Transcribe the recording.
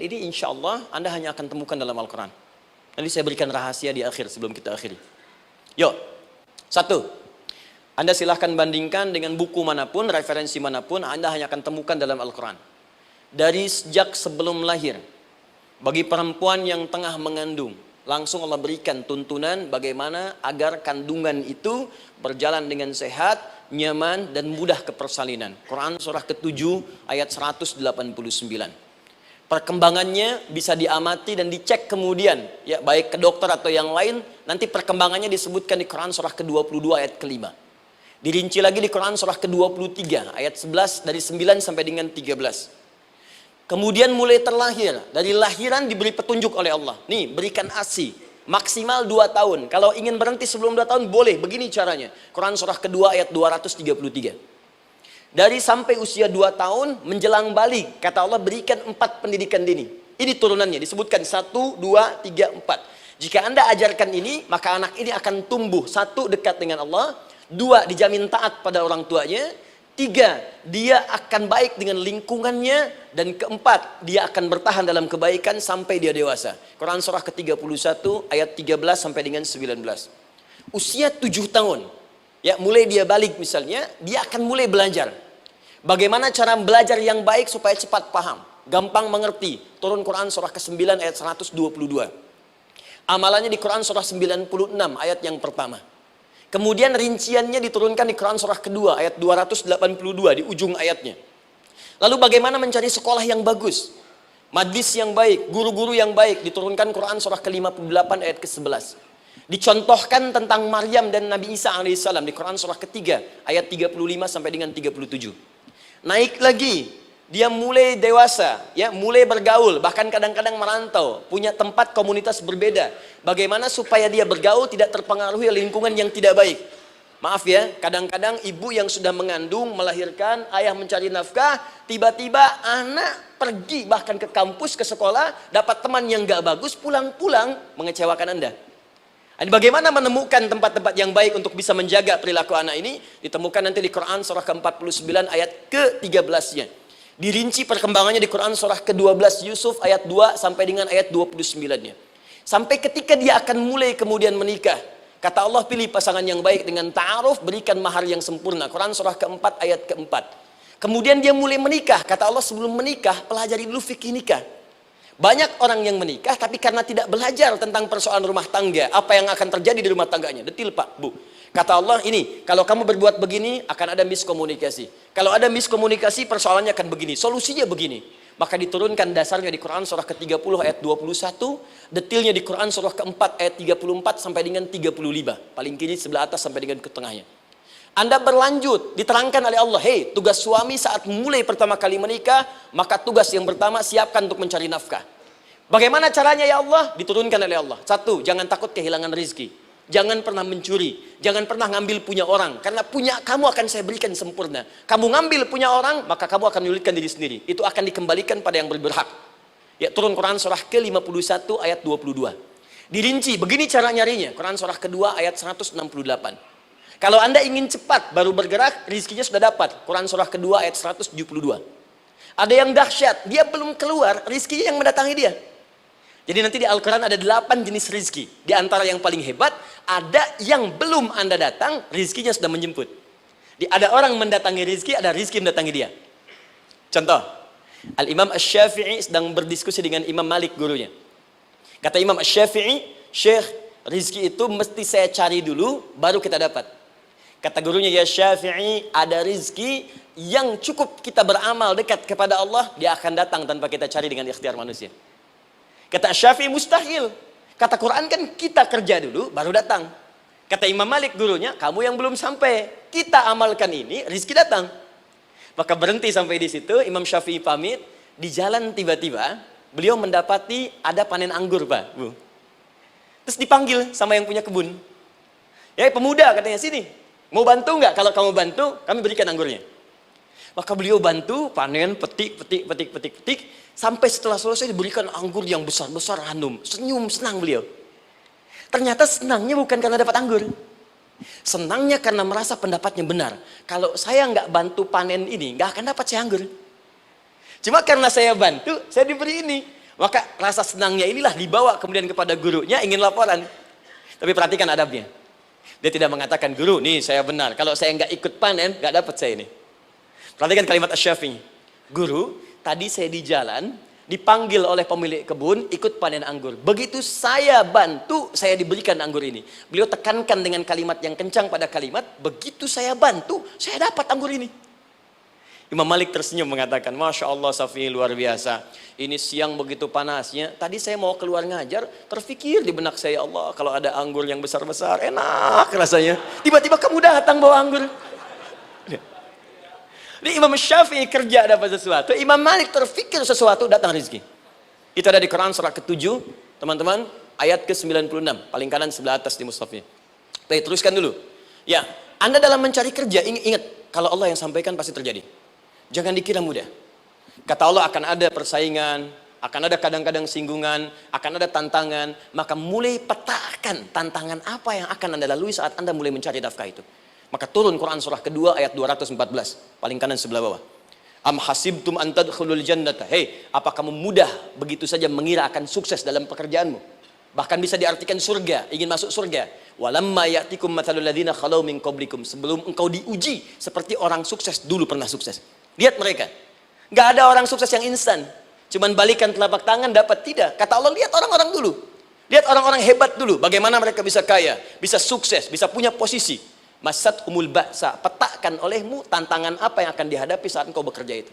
Ini insya Allah Anda hanya akan temukan dalam Al-Quran. Nanti saya berikan rahasia di akhir sebelum kita akhiri. Yuk, satu, Anda silahkan bandingkan dengan buku manapun, referensi manapun, Anda hanya akan temukan dalam Al-Quran. Dari sejak sebelum lahir, bagi perempuan yang tengah mengandung, langsung Allah berikan tuntunan bagaimana agar kandungan itu berjalan dengan sehat, nyaman, dan mudah ke persalinan. Quran surah ke-7 ayat 189. Perkembangannya bisa diamati dan dicek kemudian, ya baik ke dokter atau yang lain. Nanti perkembangannya disebutkan di Quran surah ke-22 ayat ke-5. Dirinci lagi di Quran surah ke-23 ayat 11 dari 9 sampai dengan 13. Kemudian mulai terlahir, dari lahiran diberi petunjuk oleh Allah. Nih, berikan ASI maksimal 2 tahun. Kalau ingin berhenti sebelum 2 tahun boleh, begini caranya. Quran surah kedua ayat 233. Dari sampai usia 2 tahun menjelang balik, kata Allah berikan 4 pendidikan dini. Ini turunannya, disebutkan 1, 2, 3, 4. Jika Anda ajarkan ini, maka anak ini akan tumbuh. 1, dekat dengan Allah. 2, dijamin taat pada orang tuanya. 3, dia akan baik dengan lingkungannya. Dan 4, dia akan bertahan dalam kebaikan sampai dia dewasa. Quran surah ke-31 ayat 13 sampai dengan 19. Usia 7 tahun. Ya, mulai dia balik misalnya, dia akan mulai belajar. Bagaimana cara belajar yang baik supaya cepat paham, gampang mengerti. Turun Quran surah ke-9 ayat 122. Amalannya di Quran surah 96 ayat yang pertama. Kemudian rinciannya diturunkan di Quran surah kedua ayat 282 di ujung ayatnya. Lalu bagaimana mencari sekolah yang bagus, majlis yang baik, guru-guru yang baik, diturunkan Quran surah ke-58 ayat ke-11. Dicontohkan tentang Maryam dan Nabi Isa alaihissalam di Quran surah ketiga ayat 35 sampai dengan 37. Naik lagi, dia mulai dewasa, ya, mulai bergaul, bahkan kadang-kadang merantau, punya tempat komunitas berbeda. Bagaimana supaya dia bergaul tidak terpengaruhi lingkungan yang tidak baik. Maaf ya, kadang-kadang ibu yang sudah mengandung, melahirkan, ayah mencari nafkah, tiba-tiba anak pergi bahkan ke kampus, ke sekolah, dapat teman yang gak bagus, pulang-pulang mengecewakan Anda. Bagaimana menemukan tempat-tempat yang baik untuk bisa menjaga perilaku anak ini? Ditemukan nanti di Quran surah ke-49 ayat ke-13-nya. Dirinci perkembangannya di Quran surah ke-12 Yusuf ayat 2 sampai dengan ayat 29-nya. Sampai ketika dia akan mulai kemudian menikah. Kata Allah, pilih pasangan yang baik dengan ta'aruf, berikan mahar yang sempurna. Quran surah ke-4 ayat ke-4. Kemudian dia mulai menikah. Kata Allah, sebelum menikah, pelajari dulu fikih nikah. Banyak orang yang menikah tapi karena tidak belajar tentang persoalan rumah tangga, apa yang akan terjadi di rumah tangganya. Detil Pak, Bu. Kata Allah, ini kalau kamu berbuat begini akan ada miskomunikasi. Kalau ada miskomunikasi persoalannya akan begini, solusinya begini. Maka diturunkan dasarnya di Quran surah ke-30 ayat 21, detilnya di Quran surah ke-4 ayat 34 sampai dengan 35. Paling kiri sebelah atas sampai dengan ke tengahnya. Anda berlanjut, diterangkan oleh Allah, hei, tugas suami saat mulai pertama kali menikah, maka tugas yang pertama siapkan untuk mencari nafkah. Bagaimana caranya ya Allah? Diturunkan oleh Allah. 1, jangan takut kehilangan rezeki. Jangan pernah mencuri, jangan pernah ngambil punya orang, karena punya kamu akan saya berikan sempurna. Kamu ngambil punya orang, maka kamu akan menyulitkan diri sendiri. Itu akan dikembalikan pada yang berhak. Ya, turun Quran surah ke-51 ayat 22. Dirinci, begini cara nyarinya. Quran surah kedua ayat 168. Kalau Anda ingin cepat baru bergerak, rizkinya sudah dapat. Quran surah kedua ayat 172. Ada yang dahsyat, dia belum keluar, rizkinya yang mendatangi dia. Jadi nanti di Al-Quran ada 8 jenis rizki. Di antara yang paling hebat, ada yang belum Anda datang, rizkinya sudah menjemput. Ada orang mendatangi rizki, ada rizki mendatangi dia. Contoh, Al-Imam Asy-Syafi'i sedang berdiskusi dengan Imam Malik gurunya. Kata Imam Asy-Syafi'i, Syekh, rizki itu mesti saya cari dulu, baru kita dapat. Kata gurunya, ya Syafi'i, ada rizki yang cukup kita beramal dekat kepada Allah, dia akan datang tanpa kita cari dengan ikhtiar manusia. Kata Syafi'i, mustahil. Kata Quran kan kita kerja dulu, baru datang. Kata Imam Malik gurunya, kamu yang belum sampai, kita amalkan ini, rizki datang. Maka berhenti sampai di situ, Imam Syafi'i pamit, di jalan tiba-tiba, beliau mendapati ada panen anggur, Pak, Bu. Terus dipanggil sama yang punya kebun. Ya, pemuda katanya, sini. Mau bantu nggak? Kalau kamu bantu, kami berikan anggurnya. Maka beliau bantu, panen, petik. Sampai setelah selesai diberikan anggur yang besar-besar, hanum. Senyum, senang beliau. Ternyata senangnya bukan karena dapat anggur. Senangnya karena merasa pendapatnya benar. Kalau saya nggak bantu panen ini, nggak akan dapat saya anggur. Cuma karena saya bantu, saya diberi ini. Maka rasa senangnya inilah dibawa kemudian kepada gurunya, ingin laporan. Tapi perhatikan adabnya. Dia tidak mengatakan, guru, nih saya benar. Kalau saya nggak ikut panen, nggak dapat saya ini. Perhatikan kalimat Asy-Syafi'i. Guru, tadi saya di jalan, dipanggil oleh pemilik kebun, ikut panen anggur. Begitu saya bantu, saya diberikan anggur ini. Beliau tekankan dengan kalimat yang kencang pada kalimat, begitu saya bantu, saya dapat anggur ini. Imam Malik tersenyum mengatakan, Masya Allah Syafi'i luar biasa. Ini siang begitu panasnya, tadi saya mau keluar ngajar, terfikir di benak saya, Allah kalau ada anggur yang besar-besar, enak rasanya. Tiba-tiba kamu datang bawa anggur. Ini Imam Syafi'i kerja dapat sesuatu, Imam Malik terfikir sesuatu, datang rezeki. Itu ada di Quran surah ke-7, teman-teman, ayat ke-96, paling kanan sebelah atas di mushafnya. Baik, teruskan dulu. Ya, Anda dalam mencari kerja, ingat, kalau Allah yang sampaikan pasti terjadi. Jangan dikira mudah. Kata Allah akan ada persaingan, akan ada kadang-kadang singgungan, akan ada tantangan, maka mulai petakan tantangan apa yang akan Anda lalui saat Anda mulai mencari nafkah itu. Maka turun Quran surah kedua ayat 214, paling kanan sebelah bawah. Am hasibtum an tadkhulul jannata. Hei, apa kamu mudah begitu saja mengira akan sukses dalam pekerjaanmu? Bahkan bisa diartikan surga, ingin masuk surga. Walamma ya'tikum mathalul ladzina khalau min qablikum. Sebelum engkau diuji seperti orang sukses dulu pernah sukses. Lihat mereka. Enggak ada orang sukses yang instan. Cuman balikan telapak tangan dapat, tidak. Kata Allah, lihat orang-orang dulu. Lihat orang-orang hebat dulu, bagaimana mereka bisa kaya, bisa sukses, bisa punya posisi. Masat umul ba'sa, petakan olehmu tantangan apa yang akan dihadapi saat engkau bekerja itu.